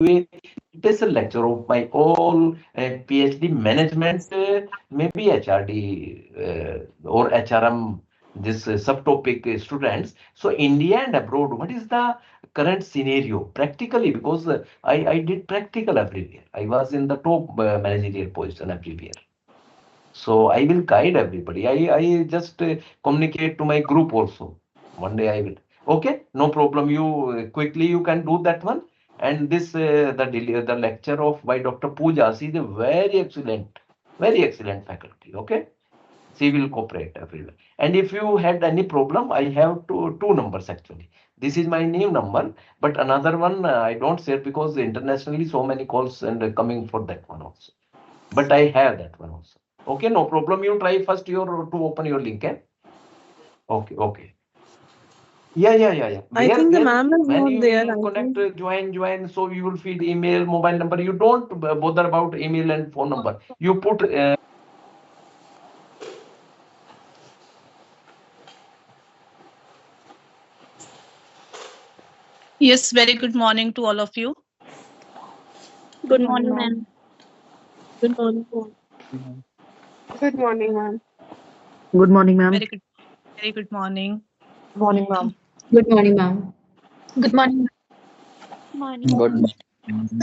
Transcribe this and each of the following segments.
a special lecture of my all PhD management, maybe HRD or HRM, this subtopic students. So India and abroad, what is the current scenario practically? Because I did practical everywhere. I was in the top managerial position everywhere. So I will guide everybody. I just communicate to my group also. One day I will. Okay, no problem. You quickly you can do that one. And this the lecture of by Dr. Pooja. She is a very excellent faculty. Okay, she will cooperate everywhere. And if you had any problem, I have two numbers actually. This is my new number, but another one I don't share because internationally so many calls and coming for that one also. But I have that one also. Okay, no problem. You try first your to open your link. Eh? Okay, okay. Yeah. I think the Where ma'am is when not you there. will I connect, think. join. So you will feed email, mobile number. You don't bother about email and phone number. You put. Yes, very good morning to all of you. Good Good morning, morning, ma'am. ma'am. Good morning. Good morning, ma'am. Good morning, ma'am. Very good, very good morning. Morning, ma'am. Good morning, ma'am. Good morning. Morning, Good ma'am. morning.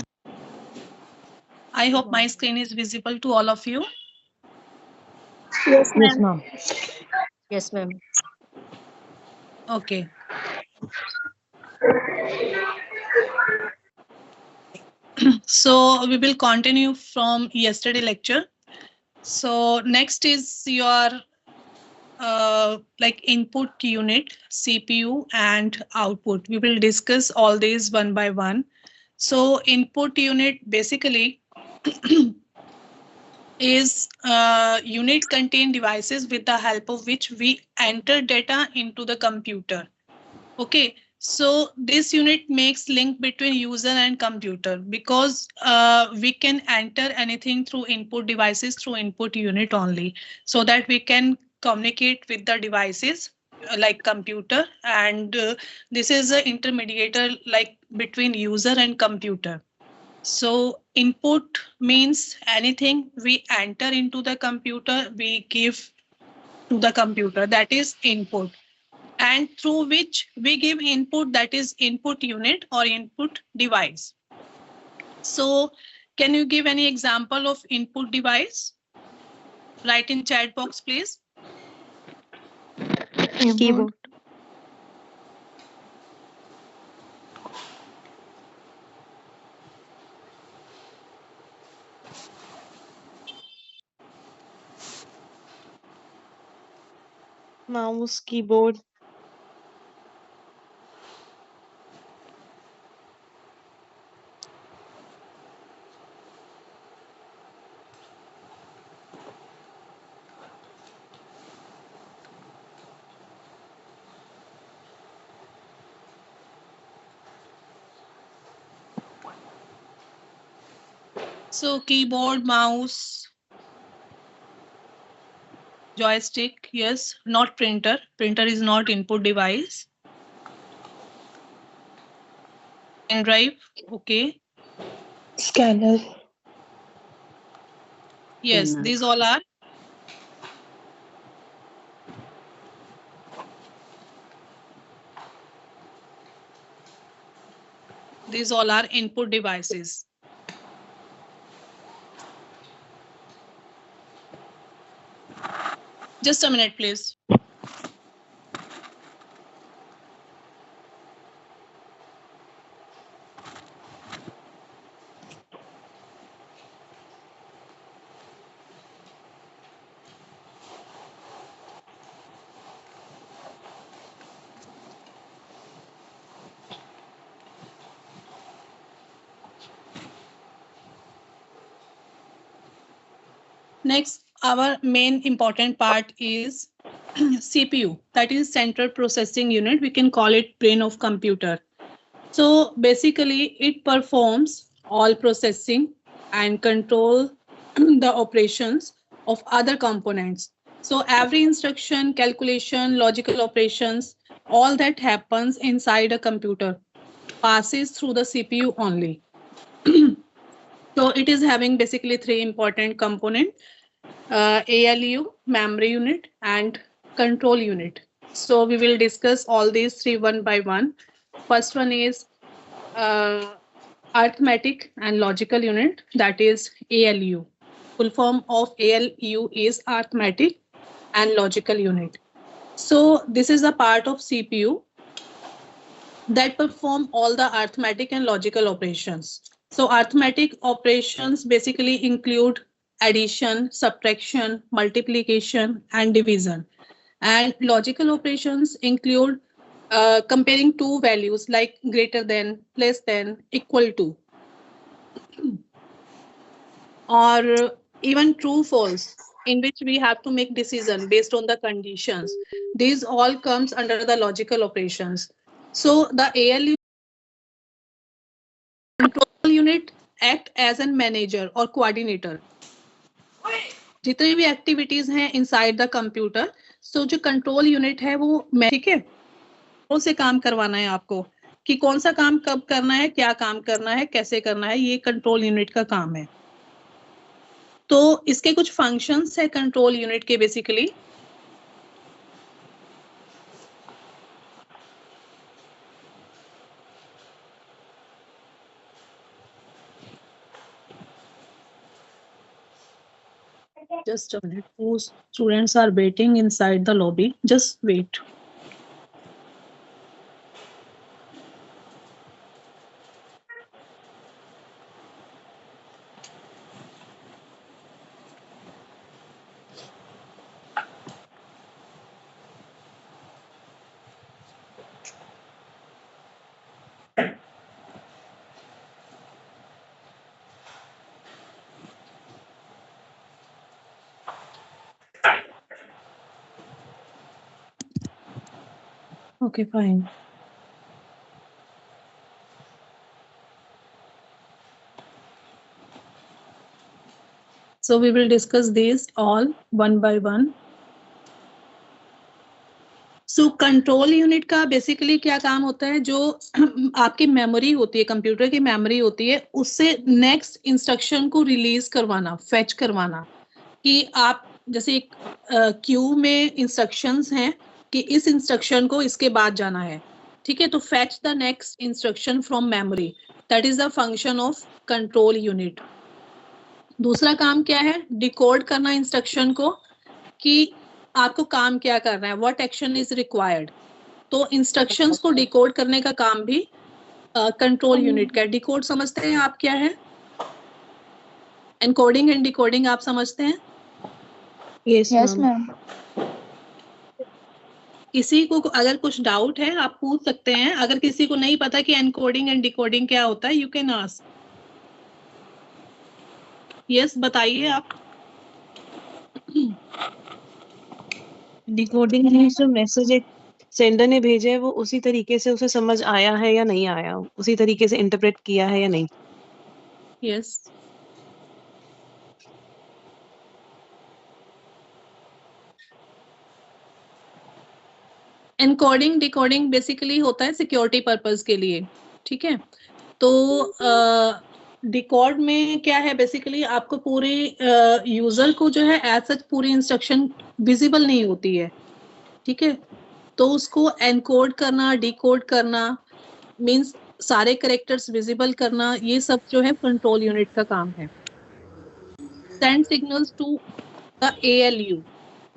I hope my screen is visible to all of you. Yes, Yes, ma'am. ma'am. Yes, ma'am. Okay. So we will continue from yesterday lecture. So next is your like input unit, CPU and output. We will discuss all these one by one. So input unit basically is unit contain devices with the help of which we enter data into the computer. Okay, so this unit makes link between user and computer because we can enter anything through input devices through input unit only, so that we can communicate with the devices like computer, and this is a intermediator like between user and computer. So input means anything we enter into the computer, we give to the computer, that is input, and through which we give input, that is input unit or input device. So can you give any example of input device? Write in chat box, please. Keyboard. Mouse, keyboard. So keyboard, mouse, joystick, yes, not printer. Printer is not input device. Pen drive, okay. Scanner. Yes, these all are. These all are input devices. Just a minute, please. Next, our main important part is CPU, that is central processing unit. We can call it brain of computer. So basically, it performs all processing and control the operations of other components. So every instruction, calculation, logical operations, all that happens inside a computer passes through the CPU only. So it is having basically three important component, ALU, memory unit, and control unit. So we will discuss all these three one by one. First one is arithmetic and logical unit, that is ALU. Full form of ALU is arithmetic and logical unit. So this is a part of CPU that perform all the arithmetic and logical operations. So arithmetic operations basically include addition, subtraction, multiplication, and division. And logical operations include comparing two values like greater than, less than, equal to, or even true, false, in which we have to make decision based on the conditions. These all comes under the logical operations. So the ALU control unit act as a manager or coordinator. जितनी भी activities हैं inside the computer, सो जो control unit है वो ठीक है, से काम करवाना है आपको कि कौन सा काम कब करना है, क्या काम करना है, कैसे करना है, ये कंट्रोल यूनिट का काम है. तो इसके कुछ फंक्शंस है कंट्रोल यूनिट के basically. Just a minute. Those students are waiting inside the lobby. Just wait. Okay, fine. So we will discuss these all one by one. So control unit का basically क्या काम होता है, जो आपकी memory होती है, कंप्यूटर की मेमोरी होती है, उससे नेक्स्ट इंस्ट्रक्शन को रिलीज करवाना, फेच करवाना. कि आप जैसे एक क्यू में इंस्ट्रक्शंस हैं कि इस इंस्ट्रक्शन को इसके बाद जाना है, ठीक है, तो fetch the next instruction from memory, that is the function of control unit. दूसरा काम क्या है, डिकोड करना इंस्ट्रक्शन को कि आपको काम क्या करना है, व्हाट एक्शन इज रिक्वायर्ड. तो इंस्ट्रक्शंस को डिकोड करने का काम भी कंट्रोल यूनिट का. डिकोड समझते हैं आप क्या है? एनकोडिंग एंड डिकोडिंग आप समझते हैं? Yes, ma'am. किसी को अगर कुछ डाउट है आप पूछ सकते हैं. अगर किसी को नहीं पता कि एनकोडिंग एंड डिकोडिंग क्या होता है, यू कैन आस्क. यस, बताइए आप. डिकोडिंग है जो मैसेज एक सेंडर ने भेजा है, वो उसी तरीके से उसे समझ आया है या नहीं आया, उसी तरीके से इंटरप्रेट किया है या नहीं. यस. एनकोडिंग डिकोडिंग बेसिकली होता है सिक्योरिटी पर्पस के लिए, ठीक है. तो डिकोड में क्या है, बेसिकली आपको पूरे यूजर को जो है एज सच पूरी इंस्ट्रक्शन विजिबल नहीं होती है, ठीक है. तो उसको एनकोड करना, डिकोड करना, मींस सारे कैरेक्टर्स विजिबल करना, ये सब जो है कंट्रोल यूनिट का काम है. Send signals to the ALU.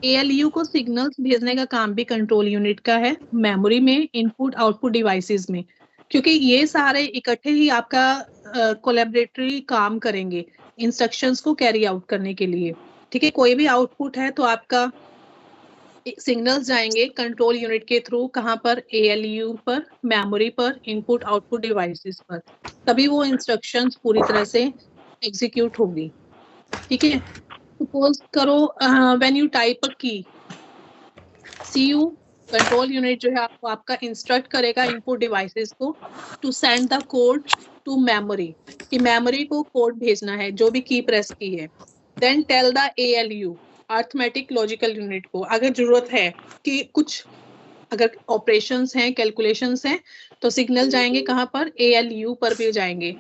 ALU को सिग्नल्स भेजने का काम भी कंट्रोल यूनिट का है, मेमोरी में, इनपुट आउटपुट डिवाइसेस में, क्योंकि ये सारे इकट्ठे ही आपका कोलैबोरेटरी काम करेंगे इंस्ट्रक्शंस को कैरी आउट करने के लिए, ठीक है. कोई भी आउटपुट है तो आपका सिग्नल्स जाएंगे कंट्रोल यूनिट के थ्रू, कहाँ पर, ALU पर, मेमोरी पर, इनपुट आउटपुट डिवाइसेस पर, तभी वो इंस्ट्रक्शंस पूरी तरह से एग्जीक्यूट होगी, ठीक है. सपोज करो व्हेन यू टाइप अ की, CU कंट्रोल यूनिट जो है आपको आपका इंस्ट्रक्ट करेगा इनपुट डिवाइसेस को to send the code to memory, कि मेमोरी को कोड भेजना है जो भी की प्रेस की है. Then tell the ALU arithmetic logical unit को, अगर जरूरत है कि कुछ अगर ऑपरेशंस हैं, कैलकुलेशंस हैं, तो सिग्नल जाएंगे कहाँ पर, ALU पर भी जाएंगे,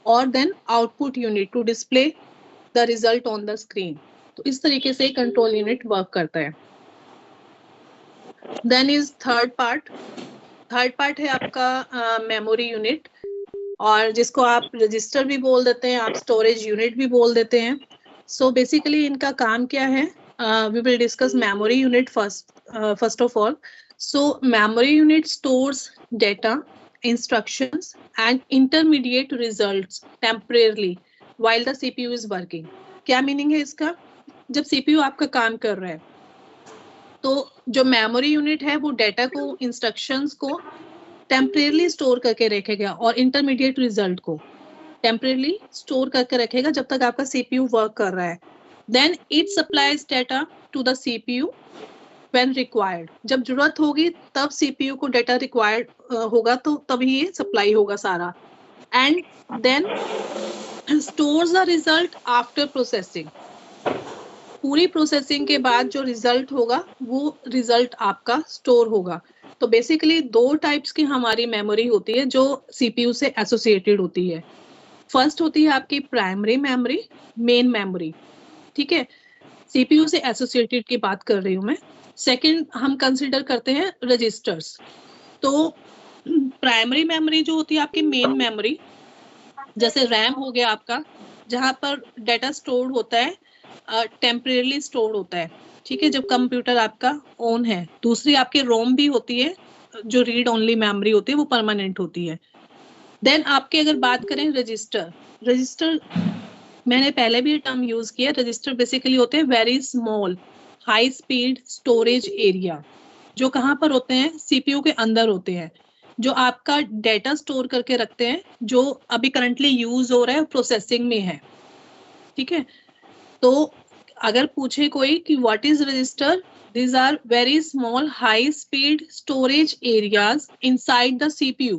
और then output unit to display the result on the screen. तो इस तरीके से कंट्रोल यूनिट वर्क करता है। देन इज थर्ड पार्ट है आपका मेमोरी यूनिट, और जिसको आप रजिस्टर भी बोल देते हैं, आप स्टोरेज यूनिट भी बोल देते हैं। सो बेसिकली इनका काम क्या है, we will discuss memory unit first of all. So memory unit stores data, instructions and intermediate results temporarily while the CPU is working। क्या मीनिंग है इसका, जब CPU आपका काम कर रहा है तो जो मेमोरी यूनिट है वो डेटा को, इंस्ट्रक्शंस को टेम्परेरली स्टोर करके रखेगा और इंटरमीडिएट रिजल्ट को टेम्परेरली स्टोर करके रखेगा जब तक आपका CPU वर्क कर रहा है। Then it supplies data to the CPU when required। जब जरूरत होगी तब CPU को डेटा रिक्वायर्ड होगा तो तभी ये सप्लाई होगा सारा। And then stores the result after processing. पूरी प्रोसेसिंग के बाद जो रिजल्ट होगा वो रिजल्ट आपका स्टोर होगा। तो बेसिकली दो टाइप्स की हमारी मेमोरी होती है जो CPU से एसोसिएटेड होती है। फर्स्ट होती है आपकी प्राइमरी मेमोरी, मेन मेमोरी, ठीक है, CPU से एसोसिएटेड की बात कर रही हूँ मैं। सेकंड हम कंसिडर करते हैं रजिस्टर्स। तो प्राइमरी मेमोरी जो होती है आपकी मेन मेमोरी, जैसे रैम हो गया आपका, जहां पर डेटा स्टोर होता है, टेम्परेरली स्टोर होता है, ठीक है, जब कंप्यूटर आपका ऑन है। दूसरी आपकी रोम भी होती है, जो रीड ओनली मेमोरी होती है, वो परमानेंट होती है। देन आपके अगर बात करें रजिस्टर मैंने पहले भी टर्म यूज किया। रजिस्टर बेसिकली होते हैं very small high speed storage area, जो कहाँ पर होते हैं, CPU के अंदर होते हैं, जो आपका डेटा स्टोर करके रखते हैं, जो अभी करंटली यूज हो रहा है, प्रोसेसिंग में है, ठीक है। तो अगर पूछे कोई कि what is register, these are very small high speed storage areas inside the CPU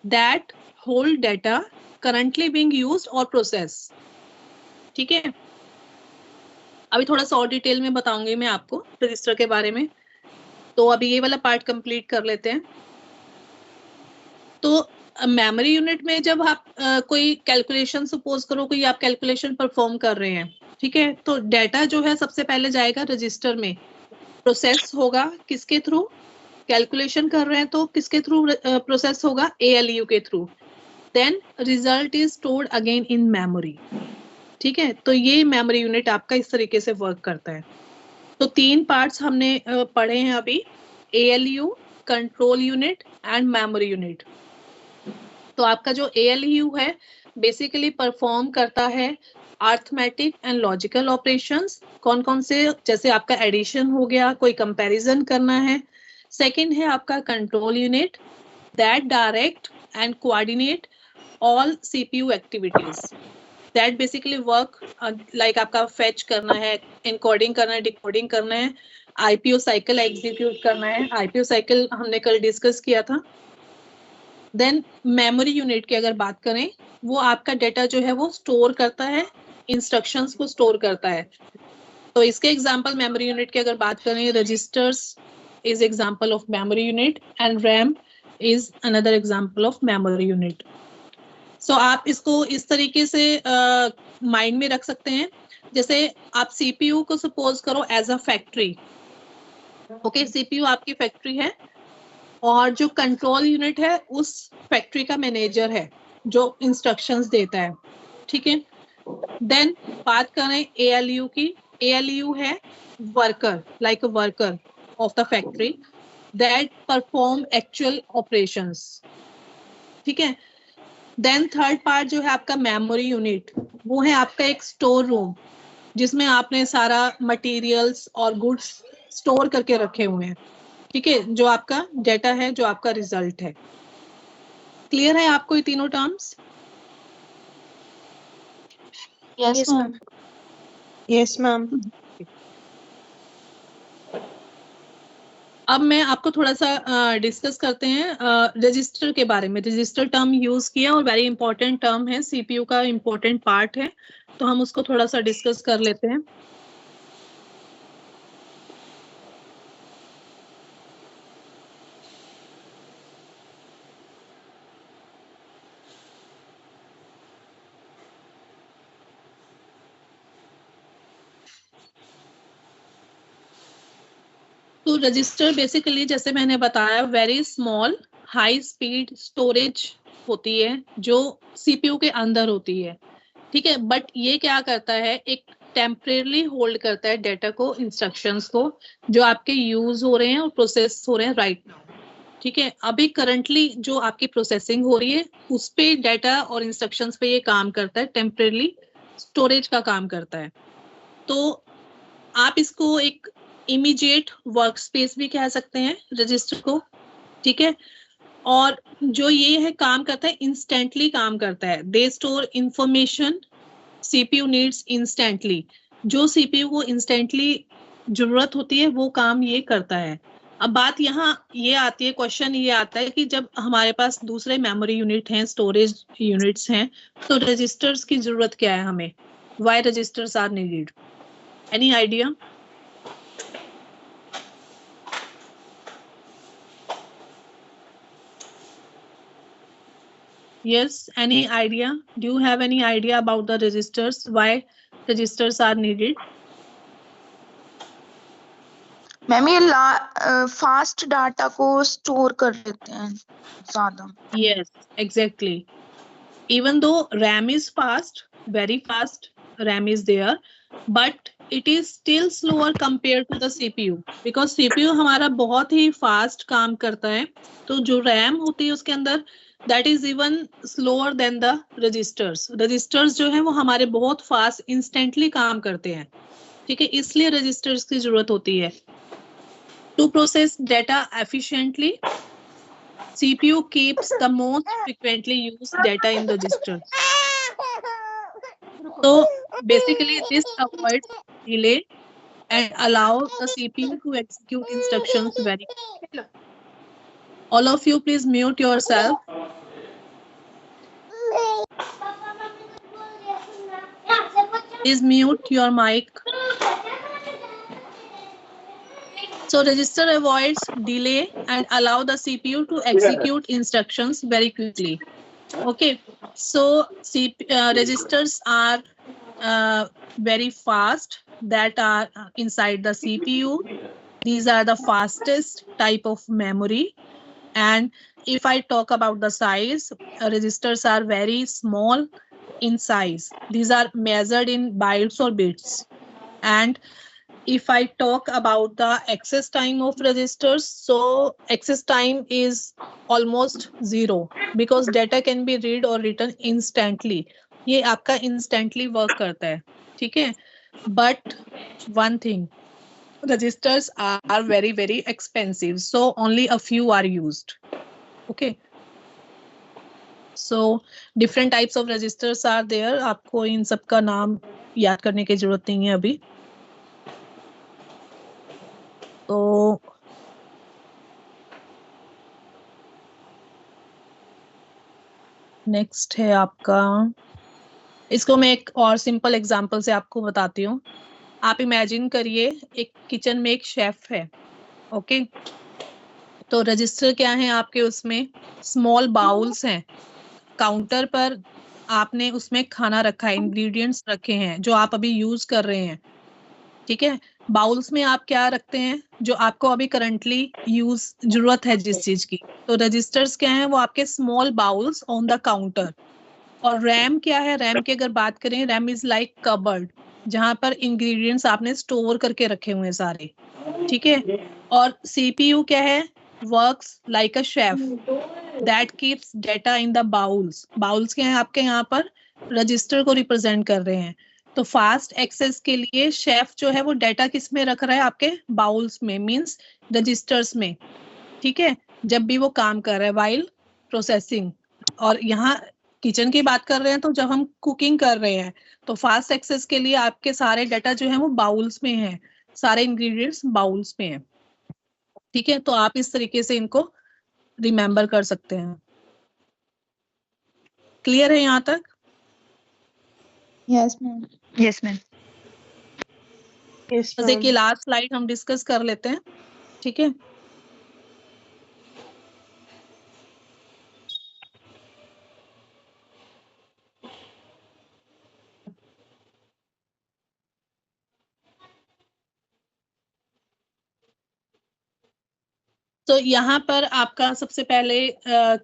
that hold data currently being used or processed। ठीक है, अभी थोड़ा सा और डिटेल में बताऊंगी मैं आपको रजिस्टर के बारे में। तो अभी ये वाला पार्ट कंप्लीट कर लेते हैं। तो मेमोरी यूनिट में जब आप कोई कैलकुलेशन, सपोज करो कोई आप कैलकुलेशन परफॉर्म कर रहे हैं, ठीक है, तो डेटा जो है सबसे पहले जाएगा रजिस्टर में, प्रोसेस होगा किसके थ्रू, कैलकुलेशन कर रहे हैं तो किसके थ्रू प्रोसेस होगा, ALU के through. Then result is stored again in memory, ठीक है। तो ये मेमोरी यूनिट आपका इस तरीके से वर्क करता है। तो तीन पार्ट्स हमने पढ़े हैं अभी, ALU, control unit and memory unit. तो आपका जो ALU है बेसिकली परफॉर्म करता है अर्थमेटिक एंड लॉजिकल ऑपरेशंस। कौन कौन से, जैसे आपका एडिशन हो गया, कोई कंपैरिजन करना है। सेकंड है आपका control unit, that direct and coordinate all CPU activities, that basically work like आपका फेच करना है, एनकोडिंग करना है, डिकोडिंग करना है, IPO साइकिल एग्जीक्यूट करना है। IPO साइकिल हमने कल डिस्कस किया था। देन मेमोरी यूनिट की अगर बात करें, वो आपका डेटा जो है वो स्टोर करता है, इंस्ट्रक्शंस को स्टोर करता है। तो इसके एग्जांपल मेमोरी यूनिट की अगर बात करें, registers is example of memory unit and RAM is another example of memory unit. So आप इसको इस तरीके से माइंड में रख सकते हैं। जैसे आप CPU को सपोज करो as a factory, okay, CPU आपकी फैक्ट्री है और जो कंट्रोल यूनिट है उस फैक्ट्री का मैनेजर है जो इंस्ट्रक्शंस देता है, ठीक है। देन बात करें ALU की, ALU है worker, like a worker of the factory that perform actual operations, ठीक है। देन थर्ड पार्ट जो है आपका मेमोरी यूनिट, वो है आपका एक स्टोर रूम जिसमें आपने सारा मटेरियल्स और गुड्स स्टोर करके रखे हुए हैं, ठीक है, जो आपका डेटा है, जो आपका रिजल्ट है। क्लियर है आपको ये तीनों terms? Yes, ma'am. Yes ma'am. अब मैं आपको थोड़ा सा डिस्कस करते हैं रजिस्टर के बारे में। रजिस्टर टर्म यूज किया और वेरी इंपॉर्टेंट टर्म है, CPU का इंपॉर्टेंट पार्ट है, तो हम उसको थोड़ा सा डिस्कस कर लेते हैं। तो रजिस्टर बेसिकली जैसे मैंने बताया very small high speed storage होती है जो सीपीयू के अंदर होती है, ठीक है। बट ये क्या करता है, एक टेम्परेली होल्ड करता है डेटा को, इंस्ट्रक्शंस को जो आपके यूज हो रहे हैं और प्रोसेस हो रहे हैं राइट नाउ, ठीक है। अभी करंटली जो आपकी प्रोसेसिंग हो रही है उस पे डाटा और इंस्ट्रक्शंस पे ये काम करता है, टेम्परेली स्टोरेज का काम करता है। तो आप इसको एक इमीडिएट वर्क स्पेस भी कह सकते हैं रजिस्टर को, ठीक है। और जो ये है काम करता है, इंस्टेंटली काम करता है। They store information CPU needs instantly, जो सीपीयू को इंस्टेंटली जरूरत होती है वो काम ये करता है। अब बात यहाँ ये आती है, क्वेश्चन ये आता है कि जब हमारे पास दूसरे मेमोरी यूनिट हैं, स्टोरेज यूनिट्स हैं, तो रजिस्टर्स की जरूरत क्या है हमें? Why registers are needed? Any idea? Yes, any idea? Do you have any idea about the registers? Why registers are needed? Ma'am ये फास्ट डाटा को स्टोर कर लेते हैं ज्यादा। Yes, exactly. Even though RAM is fast, very fast, RAM is there, but it is still slower compared to the CPU because CPU हमारा बहुत ही fast काम करता है, तो जो RAM होती है उसके अंदर that is even slower than the registers. Registers जो है वो हमारे बहुत fast instantly काम करते हैं, ठीक है, इसलिए registers की जरूरत होती है। To process data efficiently, CPU keeps the most frequently used data in register. So basically this avoids delay and allows the CPU to execute instructions very quickly. All of you please mute yourself. Please mute your mic. So register avoids delay and allow the CPU to execute instructions very quickly. Okay, so registers are very fast, that are inside the CPU. These are the fastest type of memory. And if I talk about the size, registers are very small in size. These are measured in bytes or bits. And if I talk about the access time of registers, so access time is almost zero because data can be read or written instantly. ये आपका instantly work करता है, ठीक है। But one thing, registers are very very expensive, so only a few are used. Okay. So different types of registers are there. आपको इन सब का नाम याद करने की जरूरत नहीं है अभी। तो नेक्स्ट है आपका, इसको मैं एक और सिंपल एग्जांपल से आपको बताती हूँ। आप इमेजिन करिए एक किचन में एक शेफ है, ओके। तो रजिस्टर क्या है आपके, उसमें स्मॉल बाउल्स हैं, काउंटर पर आपने उसमें खाना रखा है, इंग्रेडिएंट्स रखे हैं जो आप अभी यूज कर रहे हैं, ठीक है। बाउल्स में आप क्या रखते हैं जो आपको अभी करंटली यूज जरूरत है जिस चीज की, तो रजिस्टर्स क्या है वो आपके small bowls on the counter. और रैम क्या है, रैम की अगर बात करें, रैम इज लाइक कबर्ड, जहां पर इंग्रेडिएंट्स आपने स्टोर करके रखे हुए हैं सारे, ठीक है। और सीपीयू क्या है, works like a chef that keeps data in the bowls. Bowls क्या है आपके यहाँ पर रजिस्टर को रिप्रेजेंट कर रहे हैं। तो फास्ट एक्सेस के लिए शेफ जो है वो डेटा किस में रख रहा है, आपके बाउल्स में, मींस रजिस्टर्स में, ठीक है, जब भी वो काम कर रहा है वाइल प्रोसेसिंग। और यहाँ किचन की बात कर रहे हैं, तो जब हम कुकिंग कर रहे हैं तो फास्ट एक्सेस के लिए आपके सारे डाटा जो है वो बाउल्स में है, सारे इंग्रेडिएंट्स बाउल्स में है, ठीक है। तो आप इस तरीके से इनको रिमेम्बर कर सकते हैं। क्लियर है यहाँ तक? Yes ma'am. Yes, ma'am. Yes, जैसे कि ma'am. लास्ट स्लाइड हम डिस्कस कर लेते हैं, ठीक है। तो यहाँ पर आपका सबसे पहले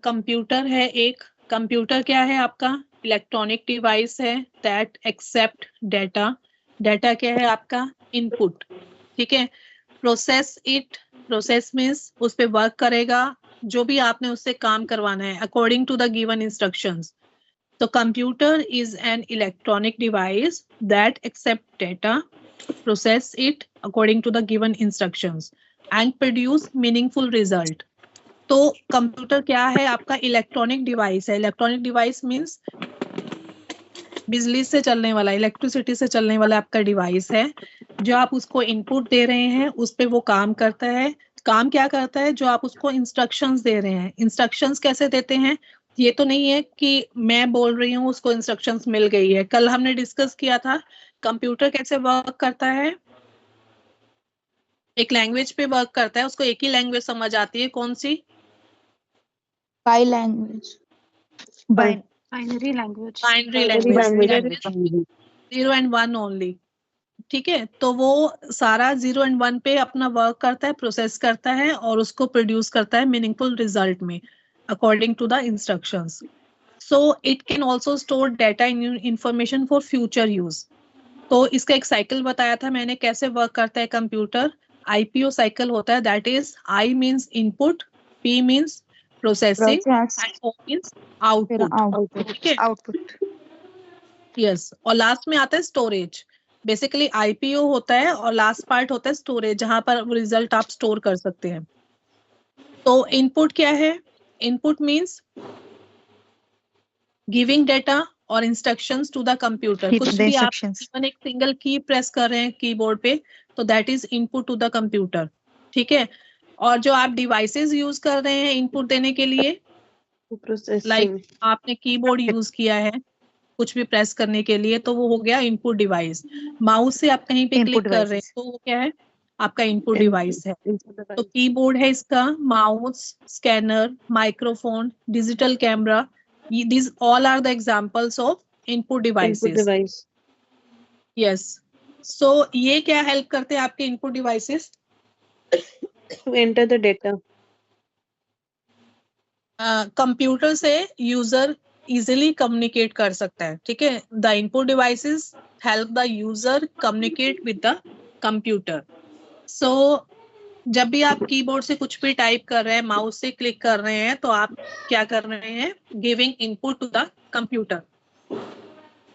कंप्यूटर है। एक कंप्यूटर क्या है आपका? इलेक्ट्रॉनिक डिवाइस है दैट एक्सेप्ट डेटा। डेटा क्या है आपका? इनपुट। ठीक है। प्रोसेस इट, प्रोसेस मीन्स उस पे वर्क करेगा, जो भी आपने उससे काम करवाना है according to the given instructions. तो computer is an electronic device that accept data, process it according to the given instructions and produce meaningful result। तो कंप्यूटर क्या है आपका? इलेक्ट्रॉनिक डिवाइस है। इलेक्ट्रॉनिक डिवाइस मींस बिजली से चलने वाला, इलेक्ट्रिसिटी से चलने वाला आपका डिवाइस है। जो आप उसको इनपुट दे रहे हैं उस पे वो काम करता है। काम क्या करता है? जो आप उसको इंस्ट्रक्शंस दे रहे हैं। इंस्ट्रक्शंस कैसे देते हैं? ये तो नहीं है कि मैं बोल रही हूँ उसको इंस्ट्रक्शंस मिल गई है। कल हमने डिस्कस किया था कंप्यूटर कैसे वर्क करता है। एक लैंग्वेज पे वर्क करता है, उसको एक ही लैंग्वेज समझ आती है। कौन सी? By language. Binary language. Binary Binary language, 0 and 1 only. ठीक है। तो वो सारा 0 and 1 पे अपना वर्क करता है, प्रोसेस करता है और उसको प्रोड्यूस करता है मीनिंगफुल रिजल्ट में according to the instructions. So it can also store data information for future use. तो इसका एक साइकिल बताया था मैंने कैसे वर्क करता है कंप्यूटर। आईपीओ साइकिल होता है, that is I means input, P means processing and O means output. ठीक है। आउटपुट। यस। और लास्ट में आता है स्टोरेज। बेसिकली आईपीओ होता है और लास्ट पार्ट होता है स्टोरेज, जहां पर रिजल्ट आप स्टोर कर सकते हैं। तो इनपुट क्या है? इनपुट मींस गिविंग डेटा और इंस्ट्रक्शंस टू द कंप्यूटर। कुछ भी आप इवन एक सिंगल की प्रेस कर रहे हैं कीबोर्ड पे तो that is input to the computer. ठीक है। और जो आप डिवाइसेस यूज कर रहे हैं इनपुट देने के लिए, लाइक आपने कीबोर्ड यूज किया है कुछ भी प्रेस करने के लिए, तो वो हो गया इनपुट डिवाइस। माउस से आप कहीं पे क्लिक कर रहे हैं तो वो क्या है? आपका इनपुट डिवाइस है। तो कीबोर्ड है इसका, mouse, scanner, microphone, digital camera, these all are the examples of input devices. Yes. So ये क्या हेल्प करते हैं आपके input devices? To enter the data. Computer से यूजर इजिली कम्युनिकेट कर सकता है। ठीक है। The input devices help the user communicate with the computer. So जब भी आप कीबोर्ड से कुछ भी टाइप कर रहे हैं, माउस से क्लिक कर रहे हैं, तो आप क्या कर रहे हैं? Giving input to the computer.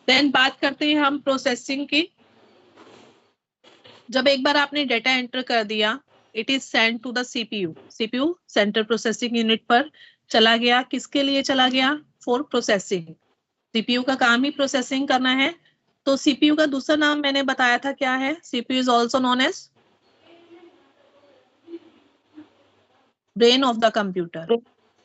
Then बात करते हैं हम प्रोसेसिंग की। जब एक बार आपने डेटा एंटर कर दिया, it is send to the CPU. CPU central processing unit पर चला गया। किसके लिए चला गया? For processing. सीपीयू का काम ही प्रोसेसिंग करना है। तो सीपीयू का दूसरा नाम मैंने बताया था क्या है? CPU is also known as brain of the computer.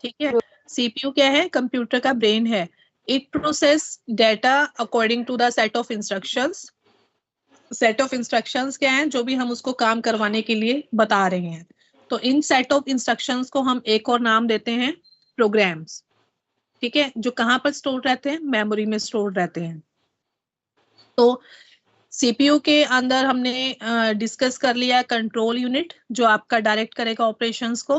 ठीक है। सीपीयू क्या है? कंप्यूटर का ब्रेन है। It process data according to the set of instructions. Set of instructions क्या है? जो भी हम उसको काम करवाने के लिए बता रहे हैं। तो इन सेट ऑफ इंस्ट्रक्शंस को हम एक और नाम देते हैं प्रोग्राम्स। ठीक है। जो कहाँ पर स्टोर रहते हैं? मेमोरी में स्टोर रहते हैं। तो सीपीयू के अंदर हमने डिस्कस कर लिया कंट्रोल यूनिट, जो आपका डायरेक्ट करेगा ऑपरेशंस को।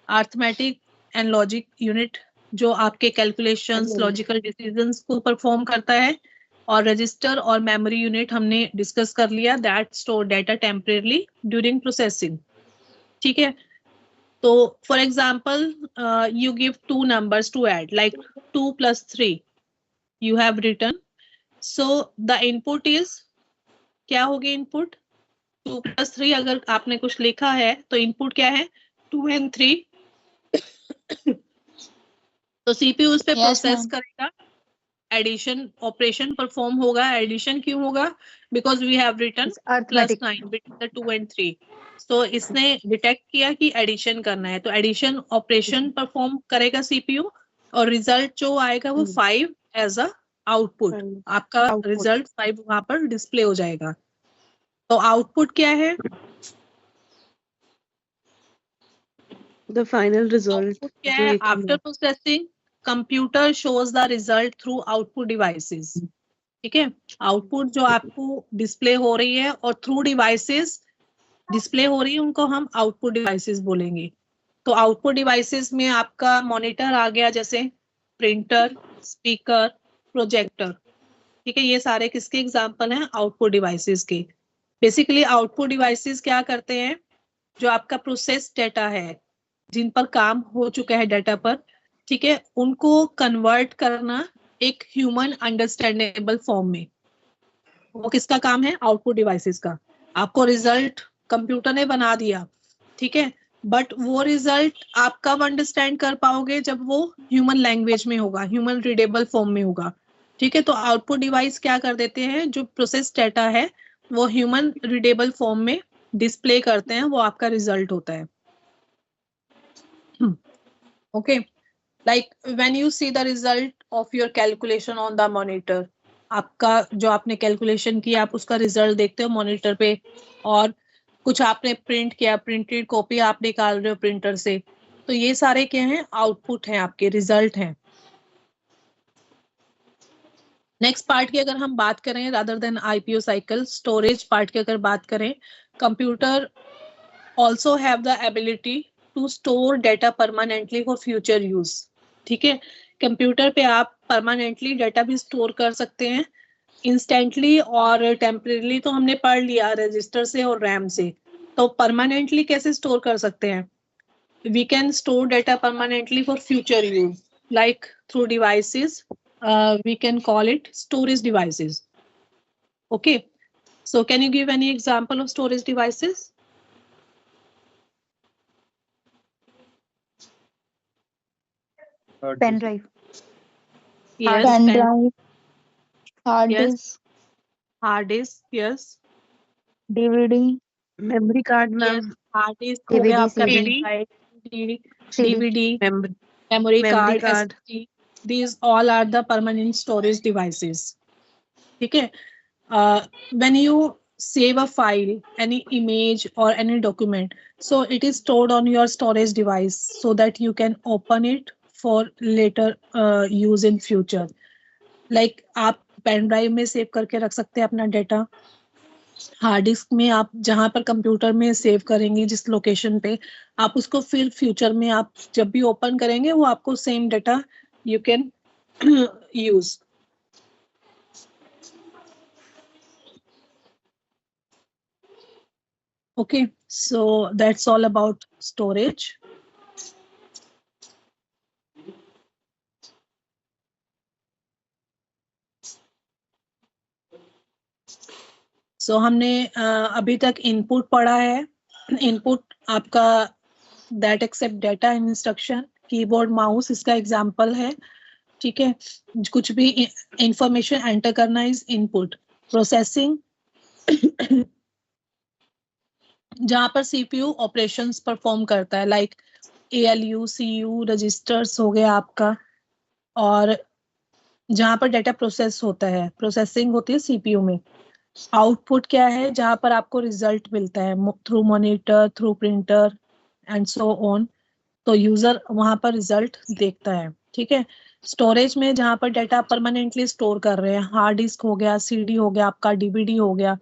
अरिथमेटिक एंड लॉजिक यूनिट, जो आपके कैलकुलेशंस, लॉजिकल डिसीजंस को परफॉर्म करता है। और रजिस्टर और मेमोरी यूनिट हमने डिस्कस कर लिया, that store data temporarily during processing. ठीक है। तो for example you give 2 numbers to add, like 2 + 3 you have written. So the input is क्या होगी? इनपुट 2 + 3 अगर आपने कुछ लिखा है तो इनपुट क्या है? 2 and 3। तो सीपीयू उस पे प्रोसेस करेगा, एडिशन ऑपरेशन परफॉर्म होगा। एडिशन क्यों होगा? Because we have written +9 between the 2 and 3। तो इसने डिटेक्ट किया कि एडिशन करना है, तो एडिशन ऑपरेशन परफॉर्म करेगा सीपीयू और रिजल्ट जो आएगा वो 5 एज अ आउटपुट। आपका रिजल्ट 5 वहां पर डिस्प्ले हो जाएगा। तो आउटपुट क्या है? The final result. आउटपुट क्या है? After processing computer shows the result through output devices. ठीक है। आउटपुट जो आपको डिस्प्ले हो रही है और थ्रू डिवाइसेस डिस्प्ले हो रही है, उनको हम आउटपुट डिवाइसेस बोलेंगे। तो आउटपुट डिवाइसेस में आपका मॉनिटर आ गया, जैसे प्रिंटर, स्पीकर, प्रोजेक्टर। ठीक है, ये सारे किसके एग्जांपल हैं? आउटपुट डिवाइसेस के। बेसिकली आउटपुट डिवाइसेस क्या करते हैं? जो आपका प्रोसेस डेटा है, जिन पर काम हो चुका है डेटा पर, ठीक है, उनको कन्वर्ट करना एक ह्यूमन अंडरस्टैंडेबल फॉर्म में। वो किसका काम है? आउटपुट डिवाइसेस का। आपको रिजल्ट कंप्यूटर ने बना दिया, ठीक है, बट वो रिजल्ट आप कब अंडरस्टैंड कर पाओगे? जब वो ह्यूमन लैंग्वेज में होगा, ह्यूमन रीडेबल फॉर्म में होगा। ठीक है, तो आउटपुट डिवाइस क्या कर देते हैं? जो प्रोसेस डेटा है वो ह्यूमन रीडेबल फॉर्म में डिस्प्ले करते हैं, वो आपका रिजल्ट होता है। Okay, like when you see the result of your calculation on the monitor, आपका जो आपने कैलकुलेशन किया आप उसका रिजल्ट देखते हो मॉनिटर पे, और कुछ आपने प्रिंट किया, प्रिंटेड कॉपी आप निकाल रहे हो प्रिंटर से, तो ये सारे क्या हैं? आउटपुट हैं, आपके रिजल्ट हैं। नेक्स्ट पार्ट की अगर हम बात करें, rather than IPO cycle, storage part की अगर बात करें, computer also have the ability to store data permanently for future use. ठीक है, कंप्यूटर पे आप परमानेंटली डेटा भी स्टोर कर सकते हैं, इंस्टेंटली और टेम्परेरी तो हमने पढ़ लिया रजिस्टर से और रैम से। तो परमानेंटली कैसे स्टोर कर सकते हैं? We can store data permanently for future use, like through devices, we can call it storage devices. Okay, so can you give any example of storage devices? Pen drive. Yes, Pen pen, drive, hard yes, disk, hard disk, yes, DVD, memory card, yes, ma'am. hard disk हो गया DVD, आपका, CD, CD. DVD, Memory, memory memory card, card. SSD, these all are the permanent storage devices. ठीक है, when you save a file, any image or any document, so it is stored on your storage device so that you can open it for later use in future. Like आप pen drive में save करके रख सकते हैं अपना data, hard disk में आप जहां पर कंप्यूटर में सेव करेंगे जिस लोकेशन पे, आप उसको फिर फ्यूचर में आप जब भी ओपन करेंगे वो आपको same data you can use. Okay, so that's all about storage. So हमने अभी तक इनपुट पढ़ा है। इनपुट आपका that accept data instruction, keyboard, mouse इसका एग्जांपल है। ठीक है, कुछ भी इंफॉर्मेशन एंटर करना इज इनपुट। प्रोसेसिंग, जहां पर सीपीयू ऑपरेशंस परफॉर्म करता है, लाइक एएलयू, सीयू, रजिस्टर्स हो गया आपका, और जहां पर डेटा प्रोसेस होता है, प्रोसेसिंग होती है सीपीयू में। आउटपुट क्या है? जहां पर आपको रिजल्ट मिलता है through monitor, through printer and so on, तो यूजर वहां पर रिजल्ट देखता है। ठीक है, स्टोरेज में जहां पर डेटा परमानेंटली स्टोर कर रहे हैं, हार्ड डिस्क हो गया, सीडी हो गया, आपका डीवीडी हो गया,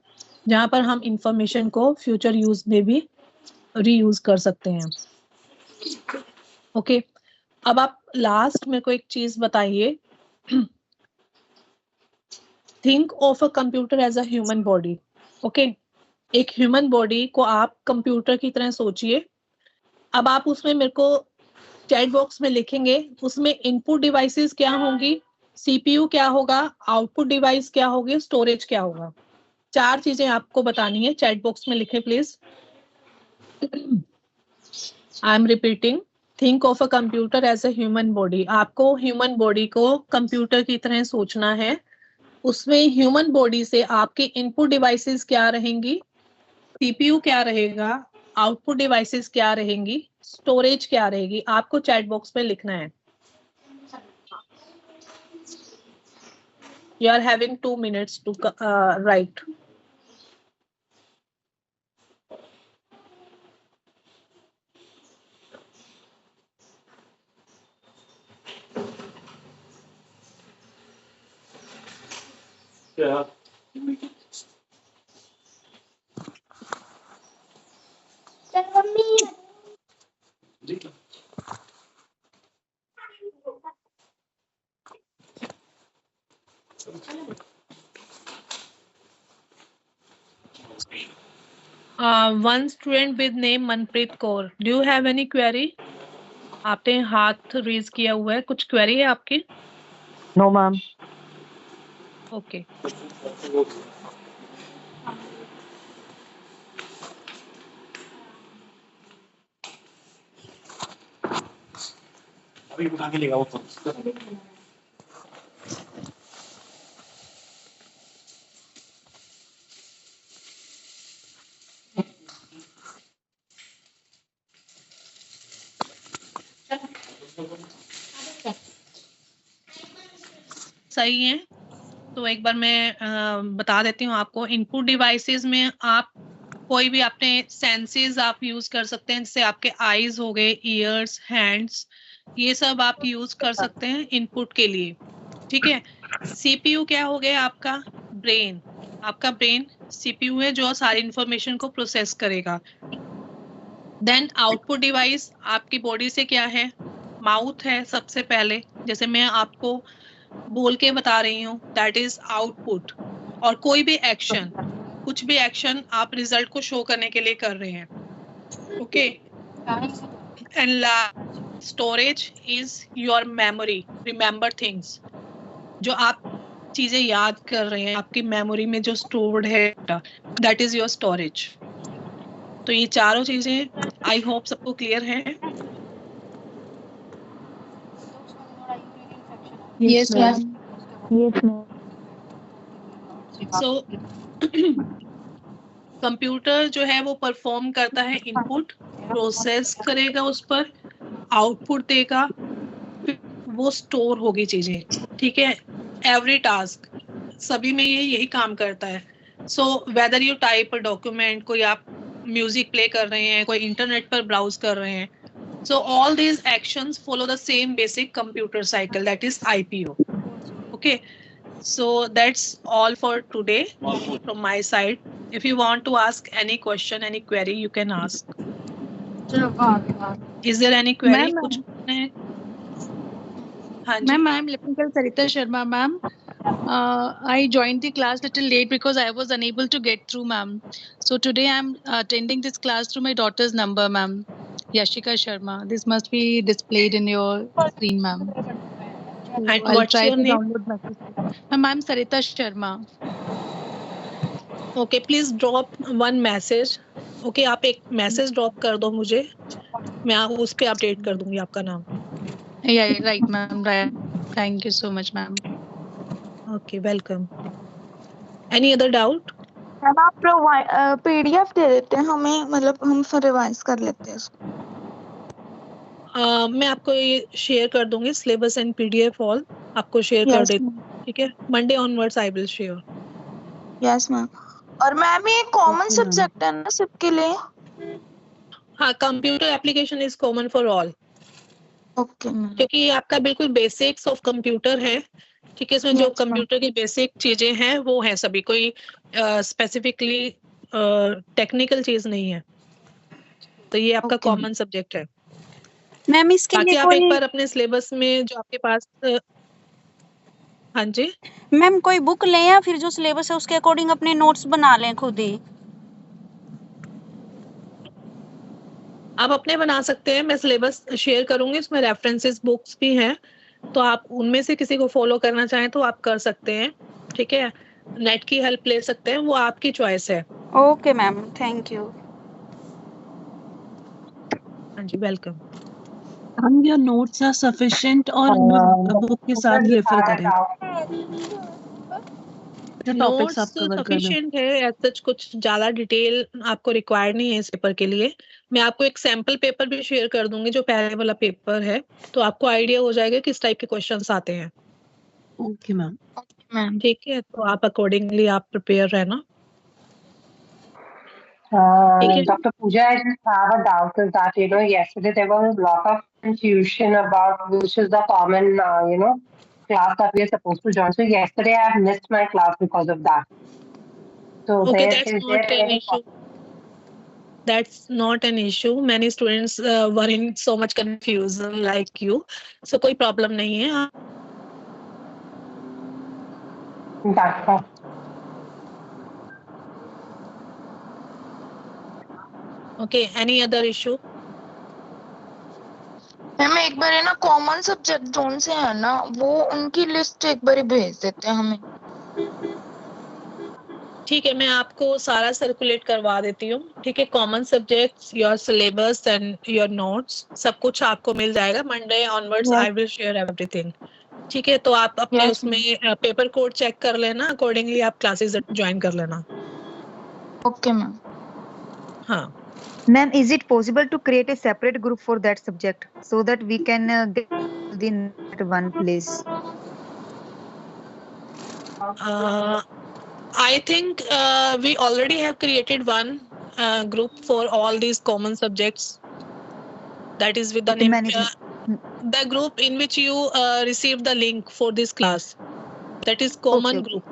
जहां पर हम इंफॉर्मेशन को फ्यूचर यूज में भी रीयूज कर सकते हैं। ओके, अब आप लास्ट में को एक चीज बताइए, think of a computer as a human body. Okay, एक ह्यूमन बॉडी को आप कंप्यूटर की तरह सोचिए। अब आप उसमें मेरे को चैट बॉक्स में लिखेंगे, उसमें इनपुट डिवाइसेस क्या होंगी, सीपीयू क्या होगा, आउटपुट डिवाइस क्या होगी, स्टोरेज क्या होगा। 4 चीजें आपको बतानी है, चैट बॉक्स में लिखें please. I am repeating, think of a computer as a human body. आपको ह्यूमन बॉडी को कंप्यूटर की तरह सोचना है। उसमें ह्यूमन बॉडी से आपके इनपुट डिवाइसेस क्या रहेंगी, सीपीयू क्या रहेगा, आउटपुट डिवाइसेस क्या रहेंगी, स्टोरेज क्या रहेगी, आपको चैट बॉक्स में लिखना है। You are having 2 minutes to write. मम्मी One student with name Manpreet Kaur. Do you have any query? आपने हाथ रेज किया हुआ है, कुछ क्वेरी है आपकी? No, ma'am. ओके सही है। तो एक बार मैं बता देती हूँ आपको। इनपुट डिवाइसेस में आप कोई भी अपने सेंसेस आप यूज कर सकते हैं, जैसे आपके आईज हो गए, ईयर्स, हैंड्स, ये सब आप यूज कर सकते हैं इनपुट के लिए। ठीक है। सीपीयू क्या हो गया आपका? ब्रेन। आपका ब्रेन सीपीयू है जो सारी इंफॉर्मेशन को प्रोसेस करेगा। देन आउटपुट डिवाइस आपकी बॉडी से क्या है? माउथ है सबसे पहले, जैसे मैं आपको बोल के बता रही हूँ, दैट इज आउटपुट। और कोई भी एक्शन, कुछ भी एक्शन आप रिजल्ट को शो करने के लिए कर रहे हैं। Okay. And storage is your memory, remember things, जो आप चीजें याद कर रहे हैं, आपकी मेमोरी में जो स्टोर्ड है, दैट इज योर स्टोरेज। तो ये चारों चीजें आई होप सबको क्लियर है। Yes, ma'am. सो कंप्यूटर जो है वो परफॉर्म करता है इनपुट, प्रोसेस करेगा, उस पर आउटपुट देगा, फिर वो स्टोर होगी चीजें। ठीक है। एवरी टास्क सभी में ये यही काम करता है। So whether you type a document, कोई आप म्यूजिक प्ले कर रहे हैं, कोई इंटरनेट पर ब्राउज कर रहे हैं, so all these actions follow the same basic computer cycle, that is IPO. Okay, so that's all for today from my side. If you want to ask any question, any query, you can ask. Is there any query? Ma'am, कुछ है? हाँ जी। Ma'am, I am Lipical Sarita Sharma, ma'am. I joined the class little late because I was unable to get through, ma'am. So today I am attending this class through my daughter's number, ma'am. Yashika Sharma. This must be displayed in your screen, ma'am. And I'll what's try your to name? download message. Ma'am, I'm Sarita Sharma. Okay, please drop one message. Okay, आप एक message drop कर दो मुझे, मैं उस पे update कर दूंगी आपका नाम। Yeah, right, ma'am. Right. Thank you so much, ma'am. Okay, welcome. Any other doubt? Ma'am आप PDF दे देते हैं हमें, मतलब हम फिर रिवाइज कर लेते हैं इसको। मैं आपको ये शेयर कर दूंगी, सिलेबस एंड PDF ऑल आपको शेयर कर Yes, देती ma'am. हूँ। ठीक है। Monday onwards I will share. Yes, ma'am. और मैम ये कॉमन Okay, ma'am. सब्जेक्ट है ना सबके लिए? हाँ, computer application is common for all, okay ma'am. क्योंकि ये आपका बिल्कुल बेसिक्स ऑफ कंप्यूटर है। ठीक है। इसमें जो Yes, ma'am. कंप्यूटर की बेसिक चीजें हैं वो है सभी, कोई स्पेसिफिकली टेक्निकल चीज नहीं है। तो ये आपका Okay, ma'am. कॉमन सब्जेक्ट है। मैम इसके बाकी लिए आप एक कोई बार अपने सिलेबस में जो आपके पास हाँ जी, मैम कोई बुक लें या फिर जो सिलेबस है उसके अकॉर्डिंग अपने नोट्स बना लें खुद ही? आप अपने बना सकते हैं। मैं सिलेबस शेयर करूंगी, उसमें रेफरेंसेस बुक्स भी हैं, तो आप उनमें से किसी को फॉलो करना चाहें तो आप कर सकते हैं। ठीक है। नेट की हेल्प ले सकते हैं, वो आपकी चॉइस है। Okay ma'am, thank you. हाँ जी, वेलकम। हम योर नोट्स आर सफिशिएंट और बुक के साथ रेफर करें जो टॉपिक्स नोट्स आप कवर कर रहे हो। सफिशिएंट है, एज सच कुछ ज्यादा डिटेल आपको रिक्वायर्ड नहीं है इस पेपर के लिए। मैं आपको एक सैंपल पेपर भी शेयर कर दूंगी जो पहले वाला पेपर है, तो आपको आइडिया हो जाएगा किस टाइप के क्वेश्चंस आते हैं। Okay ma'am. मैम ठीक है। तो आप अकॉर्डिंगली आप प्रिपेयर रहना। Dr. Pooja, I just have a doubt is that, yesterday there was a lot of confusion about which is the common, class that we are supposed to join. So yesterday I have missed my class because of that. So Okay, there that's is not there an any issue. That's not an issue. Many students were in so much confusion like you. So कोई problem नहीं है। That's all. Okay, any other issue? Ma'am एक बार है ना common subject zone से है ना वो उनकी लिस्ट एक बार भेज देते हैं हमें। ठीक है, मैं आपको सारा सर्कुलेट करवा देती हूँ। ठीक है, common subjects, your syllabus and your notes, सब कुछ आपको मिल जाएगा। Monday onwards I will share everything. ठीक है, तो आप अपने Yes, उसमें पेपर कोड चेक कर लेना, अकॉर्डिंगली आप क्लासेस ज्वाइन कर लेना। Okay ma'am. हाँ Ma'am, is it possible to create a separate group for that subject so that we can get in at one place? I think we already have created one group for all these common subjects. That is with the Okay, name, management. the group in which you receive the link for this class. That is common Okay, group.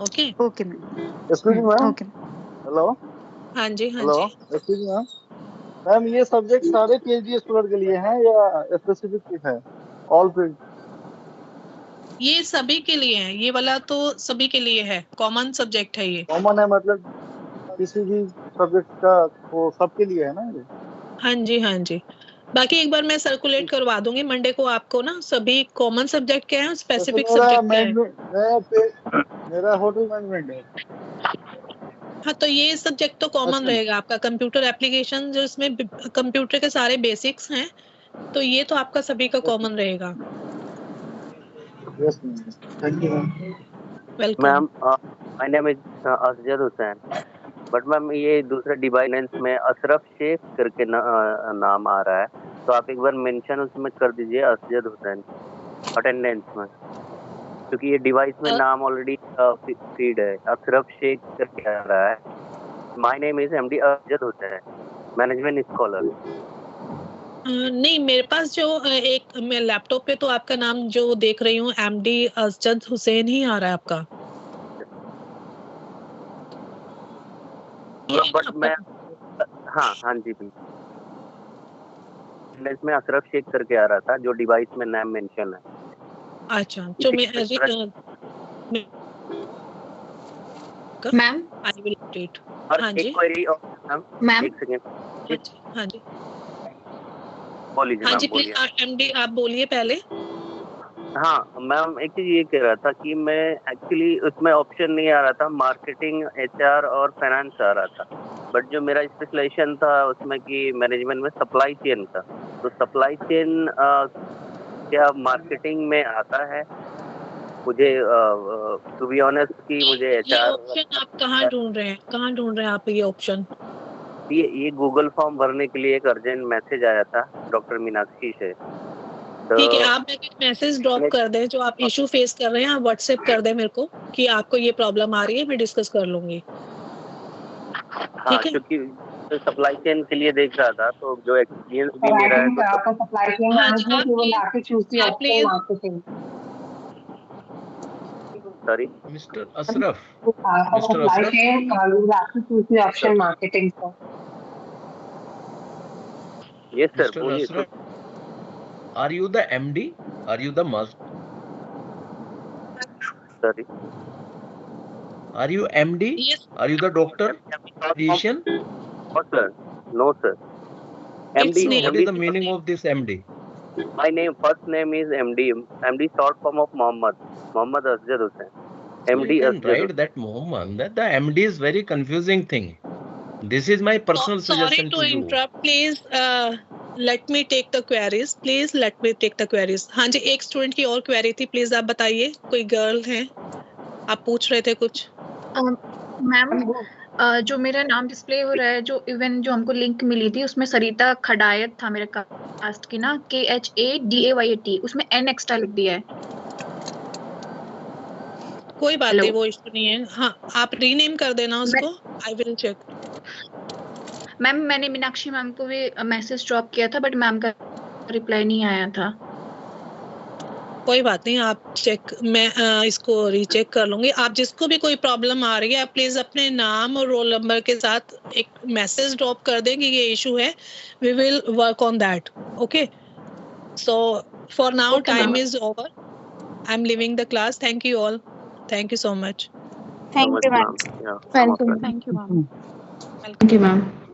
Okay. Okay, ma'am. Excuse me, ma'am. Okay. Hello हाँ जी, हाँ hello जी। Excuse me ma'am. Ma'am ये subject सारे PhD student के लिए हैं या स्पेसिफिक कुछ है? All field? ये सभी के लिए है, ये वाला तो सभी के लिए है, कॉमन सब्जेक्ट है ये। कॉमन है मतलब किसी भी सब्जेक्ट का वो सबके लिए है ना ये? हाँ जी, हाँ जी। बाकी एक बार मैं सर्कुलेट करवा दूंगी मंडे को आपको ना, सभी कॉमन सब्जेक्ट क्या है, स्पेसिफिक सब्जेक्ट क्या है। मेरा होटल मैनेजमेंट है। हाँ, तो ये सब्जेक्ट तो कॉमन अच्छा। रहेगा आपका। कंप्यूटर एप्लीकेशन जो इसमें कंप्यूटर के सारे बेसिक्स हैं, तो ये तो आपका सभी का कॉमन रहेगा। Yes ma'am, thank you ma'am. Welcome. Ma'am my name is Asjad Hussain, but ma'am ये दूसरे डिवाइस में अशरफ शेख करके नाम आ रहा है, तो आप एक बार मेंशन उसमें कर दीजिए असजद हुसैन अटेंडेंस में, क्योंकि ये डिवाइस में नाम ऑलरेडी फीड है, अशरफ शेख करके आ रहा है। My name is MD Asjad Hussain, management scholar. नहीं, मेरे पास जो एक मैं लैपटॉप पे तो आपका नाम जो देख रही हूँ एमडी असजद हुसैन ही आ रहा है आपका। बट मैं हाँ जी इसमें अशरफ शेख करके आ रहा था, जो डिवाइस में नाम मेंशन है। अच्छा, तो मैं मैम आई विल अपडेट। और हाँ जी एक क्वेरी और मैम एक सेकंड। हाँ जी बोलिए हाँ मैम, जी, बोलिए। प्लीज एमडी आप बोलिए पहले। हाँ मैम, एक चीज ये कह रहा था कि मैं एक्चुअली उसमें ऑप्शन नहीं आ रहा था, मार्केटिंग, एचआर और फाइनेंस आ रहा था, बट जो मेरा स्पेशलाइजेशन था उसमें कि मैनेजमेंट में सप्लाई चेन का, तो सप्लाई चेन क्या मार्केटिंग में आता है? मुझे टू बी ऑनेस्ट कि मुझे ये एचआर। ऑप्शन आप कहाँ ढूंढ रहे हैं, कहाँ ढूंढ रहे हैं आप ये ऑप्शन? ये गूगल फॉर्म भरने के लिए एक अर्जेंट मैसेज आया था डॉक्टर मीनाक्षी से। ठीक है, आप एक मैसेज ड्रॉप कर दें जो आप इशू फेस कर रहे हैं, आप व्हाट्सएप कर दें मेरे को कि आपको ये प्रॉब्लम आ रही है, मैं डिस्कस कर लूंगी। हाँ, क्योंकि सप्लाई चेन के लिए देख रहा था, तो जो एक्सपीरियंस भी मेरा है आपको supply chain management you will have to choose the option marketing. Sorry mister Ashraf, supply chain you will have to choose the option marketing. Yes sir, Mr. बोलिए। Ashraf, are you the MD? Are you the must? Sorry, Are you MD? Yes. Are you the doctor? Physician? No sir, no sir. It's MD, name. What is the meaning of this MD? My name, first name is MD. MD short form of Mohammed Asjad Hussain. So MD you can Asjad write that Mohammed. That the MD is very confusing thing. This is my personal Sorry suggestion to to you. interrupt. Please let me take the queries. Please let me take the queries. हाँ जी, एक student की और query थी, please आप बताइए। कोई girl है, आप पूछ रहे थे कुछ? मैम जो मेरा नाम डिस्प्ले हो रहा है, जो इवन जो हमको लिंक मिली थी उसमें सरिता खडायत था मेरे कास्ट की ना, KHADAYAT, उसमें N एक्स्ट्रा लिख दिया है। कोई बात नहीं, वो इशू नहीं है। हाँ, आप रीनेम कर देना उसको, आई विल चेक। मैम मैंने मीनाक्षी मैम को भी मैसेज ड्रॉप किया था, बट मैम का रिप्लाई नहीं आया था। कोई बात नहीं, आप चेक, मैं इसको रीचेक कर लूंगी। आप जिसको भी कोई प्रॉब्लम आ रही है, आप प्लीज अपने नाम और रोल नंबर के साथ एक मैसेज ड्रॉप कर दें कि ये इशू है, we will work on that. Okay, so for now time is over, I am living the class. Thank you all. Thank you so much. Thank you, ma'am. Yeah. Welcome. Thank you, ma'am. Thank you, ma'am.